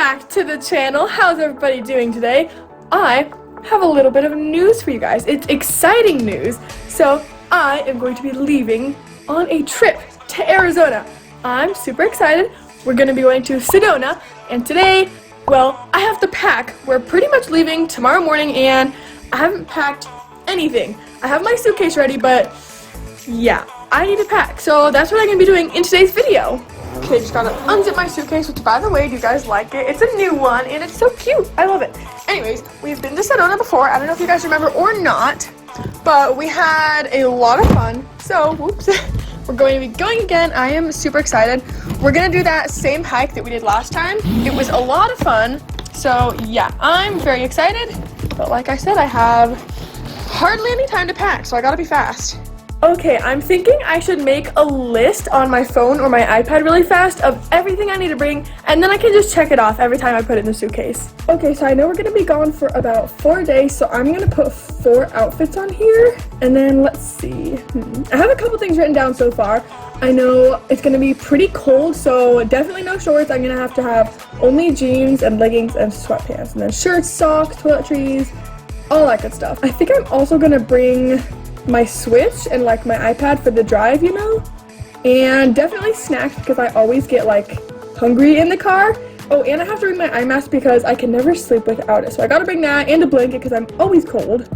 back to the channel. How's everybody doing today? I have a little bit of news for you guys. It's exciting news. So I am going to be leaving on a trip to Arizona. I'm super excited. We're going to be going to Sedona, and today, well, I have to pack. We're pretty much leaving tomorrow morning, and I haven't packed anything. I have my suitcase ready, but yeah, I need to pack. So that's what I'm going to be doing in today's video. Okay, just gotta unzip my suitcase, which, by the way, do you guys like it? It's a new one, and it's so cute. I love it. Anyways, we've been to Sedona before. I don't know if you guys remember or not, but we had a lot of fun. So, whoops, we're going to be going again. I am super excited. We're gonna do that same hike that we did last time. It was a lot of fun. So, yeah, I'm very excited. But like I said, I have hardly any time to pack, so I gotta be fast. Okay, I'm thinking I should make a list on my phone or my iPad really fast of everything I need to bring, and then I can just check it off every time I put it in the suitcase. Okay, so I know we're going to be gone for about 4 days, so I'm going to put 4 outfits on here, and then let's see. I have a couple things written down so far. I know it's going to be pretty cold, so definitely no shorts. I'm going to have only jeans and leggings and sweatpants, and then shirts, socks, toiletries, all that good stuff. I think I'm also going to bring my Switch and like my iPad for the drive, you know, and definitely snacks because I always get like hungry in the car. Oh, and I have to bring my eye mask because I can never sleep without it, so I gotta bring that and a blanket because I'm always cold,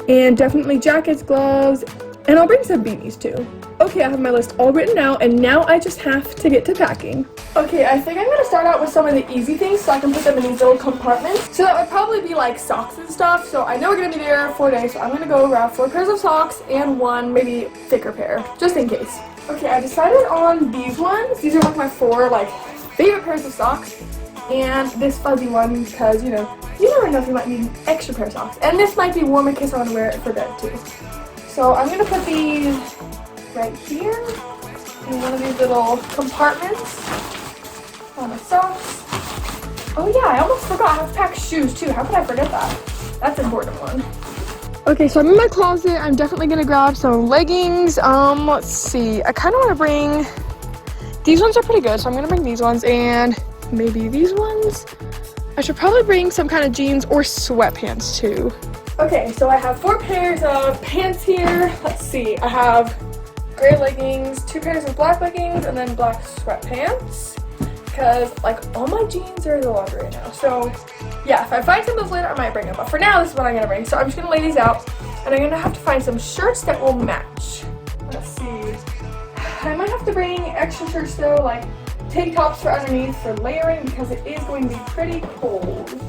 and definitely jackets, gloves, and I'll bring some beanies too. Okay, I have my list all written out, and now I just have to get to packing. Okay, I think I'm going to start out with some of the easy things so I can put them in these little compartments. So that would probably be like socks and stuff. So I know we're going to be there 4 days, so I'm going to go grab 4 pairs of socks and one maybe thicker pair, just in case. Okay, I decided on these ones. These are like my 4 like favorite pairs of socks. And this fuzzy one because, you never know if you might need an extra pair of socks. And this might be warm in case I want to wear it for bed too. So I'm going to put these right here in one of these little compartments on the socks. Oh yeah, I almost forgot. I have to pack shoes too. How could I forget that? That's an important one. Okay, so I'm in my closet. I'm definitely gonna grab some leggings. Let's see. I kind of want to bring. These ones are pretty good, so I'm gonna bring these ones and maybe these ones. I should probably bring some kind of jeans or sweatpants too. Okay, so I have 4 pairs of pants here. Let's see. I have gray leggings, 2 pairs of black leggings, and then black sweatpants. Because, like, all my jeans are in the laundry right now. So, yeah, if I find some of those later, I might bring them. But for now, this is what I'm going to bring. So I'm just going to lay these out. And I'm going to have to find some shirts that will match. Let's see. I might have to bring extra shirts, though, like tank tops for underneath for layering. Because it is going to be pretty cold.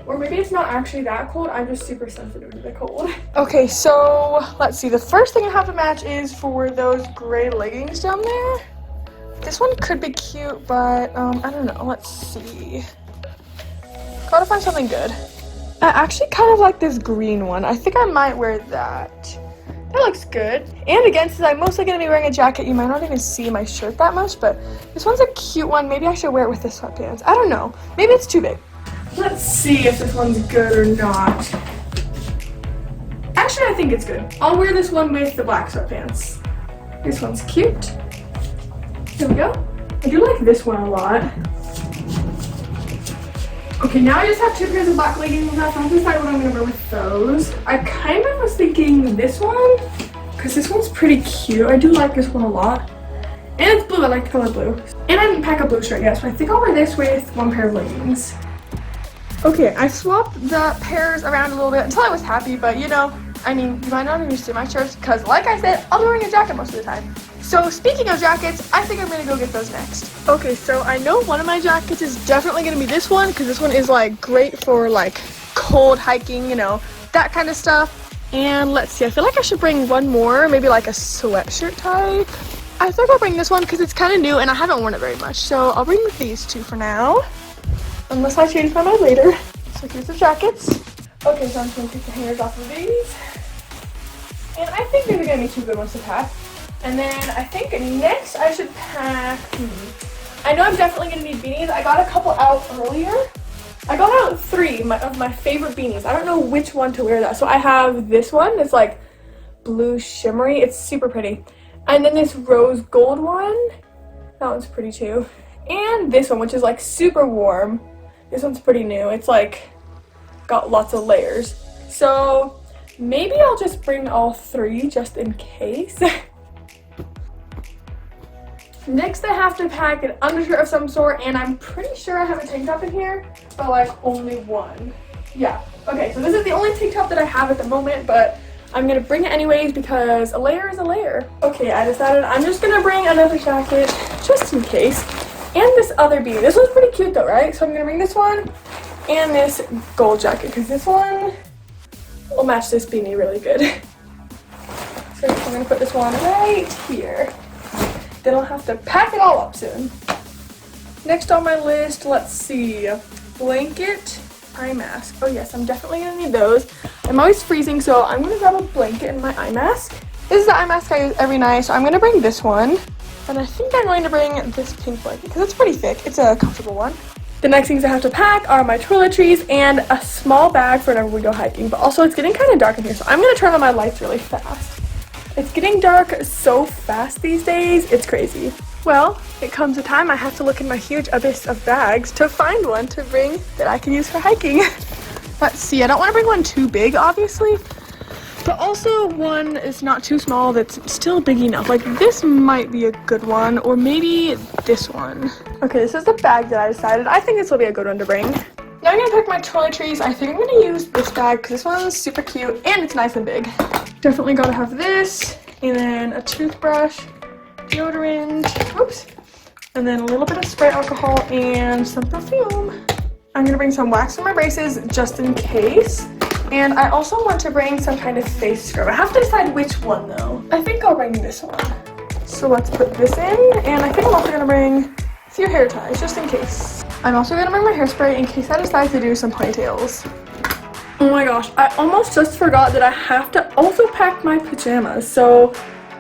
Or maybe it's not actually that cold, I'm just super sensitive to the cold. Okay, so let's see. The first thing I have to match is for those gray leggings down there. This one could be cute, but I don't know. Let's see. Gotta find something good. I actually kind of like this green one. I think I might wear that. That looks good. And again, since I'm mostly going to be wearing a jacket, you might not even see my shirt that much, but this one's a cute one. Maybe I should wear it with the sweatpants. I don't know. Maybe it's too big. Let's see if this one's good or not. Actually, I think it's good. I'll wear this one with the black sweatpants. This one's cute. There we go. I do like this one a lot. Okay, now I just have 2 pairs of black leggings left. I have to decide what I'm going to wear with those. I kind of was thinking this one, because this one's pretty cute. I do like this one a lot. And it's blue. I like the color blue. And I didn't pack a blue shirt yet, so I think I'll wear this with 1 pair of leggings. Okay, I swapped the pairs around a little bit until I was happy, but you might not even see my shirts because, like I said, I'll be wearing a jacket most of the time. So speaking of jackets, I think I'm going to go get those next. Okay, so I know one of my jackets is definitely going to be this one because this one is like great for like cold hiking, that kind of stuff. And let's see, I feel like I should bring one more, maybe like a sweatshirt type. I think I'll bring this one because it's kind of new and I haven't worn it very much. So I'll bring these 2 for now. Unless I change my mind later. So here's the jackets. Okay, so I'm just going to take the hangers off of these. And I think these are going to be 2 good ones to pack. And then I think next I should pack, I know I'm definitely going to need beanies. I got a couple out earlier. I got out 3 of my favorite beanies. I don't know which one to wear that. So I have this one. It's like blue shimmery. It's super pretty. And then this rose gold one. That one's pretty too. and this one, which is like super warm. This one's pretty new. It's like got lots of layers. So maybe I'll just bring all three just in case. Next, I have to pack an undershirt of some sort, and I'm pretty sure I have a tank top in here, but like only one. Yeah, okay, so this is the only tank top that I have at the moment, but I'm gonna bring it anyways because a layer is a layer. Okay, I decided I'm just gonna bring another jacket just in case, and this other beanie. This one's pretty cute though, right? So I'm gonna bring this one and this gold jacket because this one will match this beanie really good. So I'm gonna put this one right here. Then I'll have to pack it all up soon. Next on my list, let's see, blanket, eye mask. Oh yes, I'm definitely gonna need those. I'm always freezing, so I'm gonna grab a blanket and my eye mask. This is the eye mask I use every night, so I'm gonna bring this one. And I think I'm going to bring this pink blanket because it's pretty thick. It's a comfortable one. The next things I have to pack are my toiletries and a small bag for whenever we go hiking. But also it's getting kind of dark in here, so I'm gonna turn on my lights really fast. It's getting dark so fast these days, it's crazy. Well, it comes a time I have to look in my huge abyss of bags to find one to bring that I can use for hiking. Let's see, I don't want to bring one too big, obviously, but also one is not too small that's still big enough. Like this might be a good one, or maybe this one. Okay, this is the bag that I decided. I think this will be a good one to bring. Now I'm gonna pack my toiletries. I think I'm gonna use this bag because this one's super cute and it's nice and big. Definitely gotta have this, and then a toothbrush, deodorant, oops, and then a little bit of spray alcohol and some perfume. I'm gonna bring some wax for my braces just in case. And I also want to bring some kind of face scrub. I have to decide which one though. I think I'll bring this one. So let's put this in, and I think I'm also gonna bring a few hair ties just in case. I'm also gonna bring my hairspray in case I decide to do some ponytails. Oh my gosh, I almost just forgot that I have to also pack my pajamas, so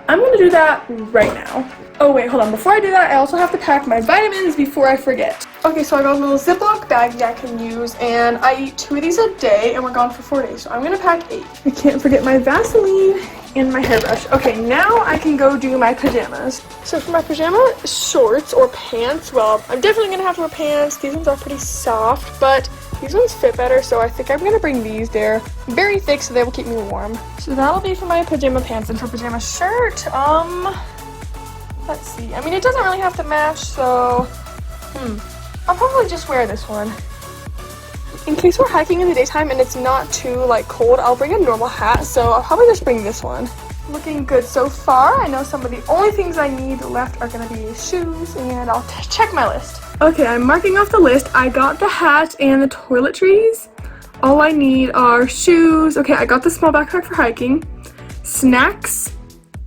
I'm gonna do that right now. Oh wait, hold on, before I do that, I also have to pack my vitamins before I forget. Okay, so I got a little Ziploc baggie I can use, and I eat 2 of these a day, and we're gone for 4 days, so I'm gonna pack 8. I can't forget my Vaseline and my hairbrush. Okay, now I can go do my pajamas. So for my pajama shorts or pants, well, I'm definitely gonna have to wear pants. These ones are pretty soft, but these ones fit better, so I think I'm gonna bring these. They're very thick, so they will keep me warm. So that'll be for my pajama pants, and for pajama shirt, let's see. I mean, it doesn't really have to match, so, I'll probably just wear this one. In case we're hiking in the daytime and it's not too, like, cold, I'll bring a normal hat, so I'll probably just bring this one. Looking good so far. I know some of the only things I need left are gonna be shoes, and I'll check my list. Okay, I'm marking off the list. I got the hat and the toiletries. All I need are shoes. Okay, I got the small backpack for hiking. Snacks,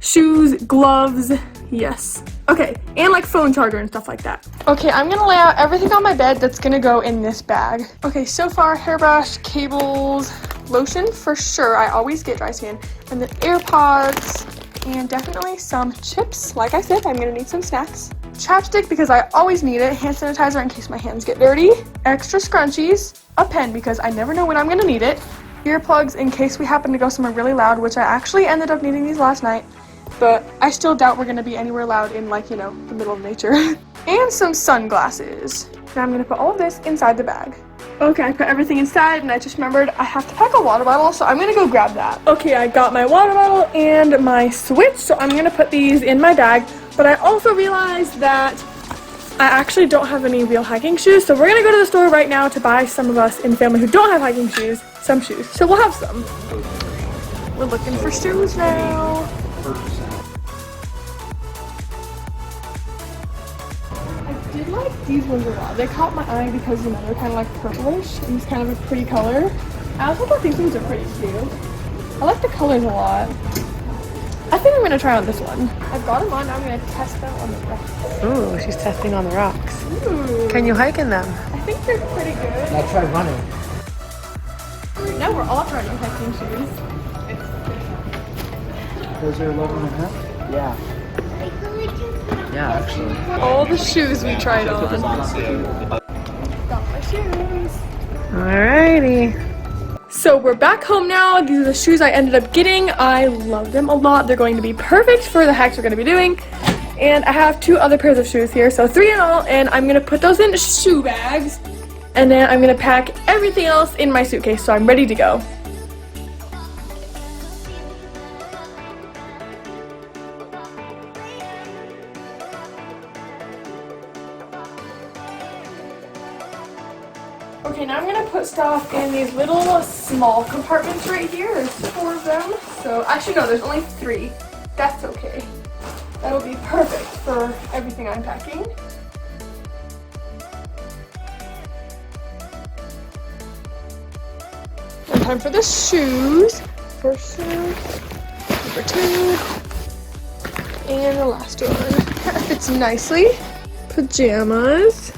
shoes, gloves, yes. Okay, and like phone charger and stuff like that. Okay, I'm gonna lay out everything on my bed that's gonna go in this bag. Okay, so far, hairbrush, cables, lotion for sure. I always get dry skin. And then AirPods, and definitely some chips. Like I said, I'm gonna need some snacks. Chapstick because I always need it. Hand sanitizer in case my hands get dirty. Extra scrunchies. A pen because I never know when I'm gonna need it. Earplugs in case we happen to go somewhere really loud, which I actually ended up needing these last night. But I still doubt we're gonna be anywhere loud in, like, you know, the middle of nature. And some sunglasses. Now I'm gonna put all of this inside the bag. Okay, I put everything inside, and I just remembered I have to pack a water bottle, so I'm gonna go grab that. Okay, I got my water bottle and my switch, so I'm gonna put these in my bag. But I also realized that I actually don't have any real hiking shoes, so we're gonna go to the store right now to buy some of us in the family who don't have hiking shoes, some shoes. So we'll have some. We're looking for shoes now. I did like these ones a lot. They caught my eye because, you know, they're kind of like purplish and it's kind of a pretty color. I also thought these ones are pretty cute. I like the colors a lot. I think I'm going to try on this one. I've got them on, now I'm going to test them on the rocks. Ooh, she's testing on the rocks. Ooh. Can you hike in them? I think they're pretty good. Now try running. Now we're all trying hiking shoes. Those are 11.5? Yeah. Yeah, actually. All the shoes we tried on. Got my shoes. Alrighty. So we're back home now. These are the shoes I ended up getting. I love them a lot. They're going to be perfect for the hikes we're going to be doing. and I have 2 other pairs of shoes here, so 3 in all, and I'm gonna put those in shoe bags, and then I'm gonna pack everything else in my suitcase, so I'm ready to go. Okay, now I'm gonna put stuff in these little small compartments right here. There's 4 of them. So actually no, there's only 3. That's okay. That'll be perfect for everything I'm packing. And time for the shoes. First shoe, number 2, and the last one. That fits nicely. Pajamas,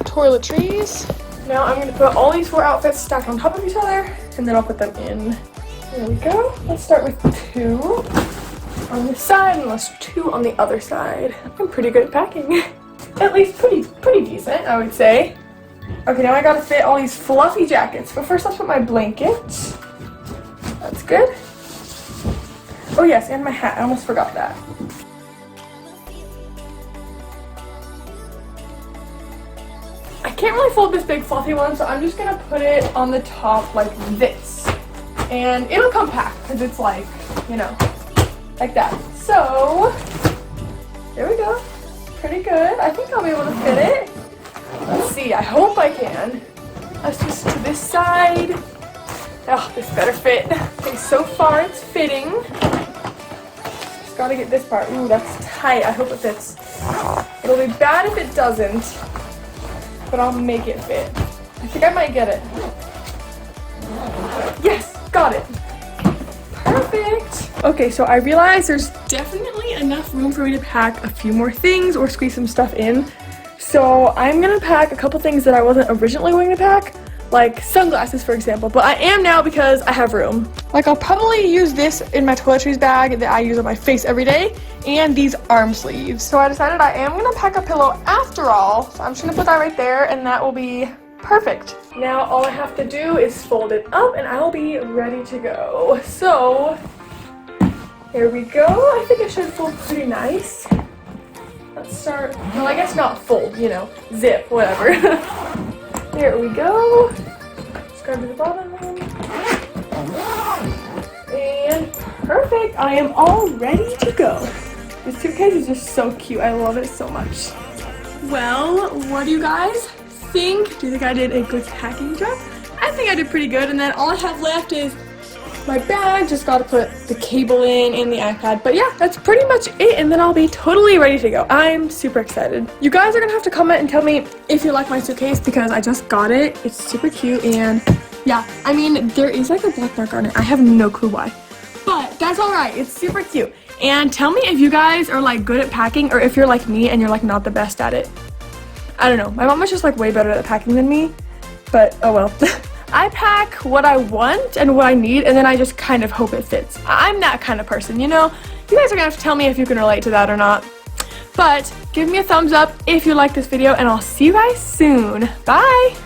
toiletries. Now I'm going to put all these 4 outfits stacked on top of each other, and then I'll put them in. There we go. Let's start with 2 on this side, and let's 2 on the other side. I'm pretty good at packing. At least pretty decent, I would say. Okay, now I gotta fit all these fluffy jackets. But first, let's put my blanket. That's good. Oh yes, and my hat. I almost forgot that. I can't really fold this big fluffy one, so I'm just gonna put it on the top like this. And it'll come packed because it's like, you know, like that. So, there we go. Pretty good. I think I'll be able to fit it. Let's see, I hope I can. Let's just to this side. Oh, this better fit. Okay, so far it's fitting. Just gotta get this part. Ooh, that's tight. I hope it fits. It'll be bad if it doesn't, but I'll make it fit. I think I might get it. Yes, got it. Perfect. Okay, so I realized there's definitely enough room for me to pack a few more things or squeeze some stuff in. So I'm gonna pack a couple things that I wasn't originally going to pack, like sunglasses for example, but I am now because I have room. Like I'll probably use this in my toiletries bag that I use on my face every day, and these arm sleeves. So I decided I am gonna pack a pillow after all, so I'm just gonna put that right there and that will be perfect. Now all I have to do is fold it up and I'll be ready to go. So here we go. I think it should fold pretty nice. Let's start, well I guess not fold, you know, zip, whatever. There we go. Just grab to the bottom. And perfect. I am all ready to go. This suitcase is just so cute. I love it so much. Well, what do you guys think? Do you think I did a good packing job? I think I did pretty good. And then all I have left is my bag. Just got to put the cable in and the iPad. But yeah, that's pretty much it. And then I'll be totally ready to go. I'm super excited. You guys are going to have to comment and tell me if you like my suitcase because I just got it. It's super cute. And yeah, I mean, there is like a black mark on it. I have no clue why. But that's all right. It's super cute. And tell me if you guys are like good at packing or if you're like me and you're like not the best at it. I don't know. My mom is just like way better at packing than me. But oh well. I pack what I want and what I need, and then I just kind of hope it fits. I'm that kind of person, you know? You guys are gonna have to tell me if you can relate to that or not. But give me a thumbs up if you like this video, and I'll see you guys soon. Bye!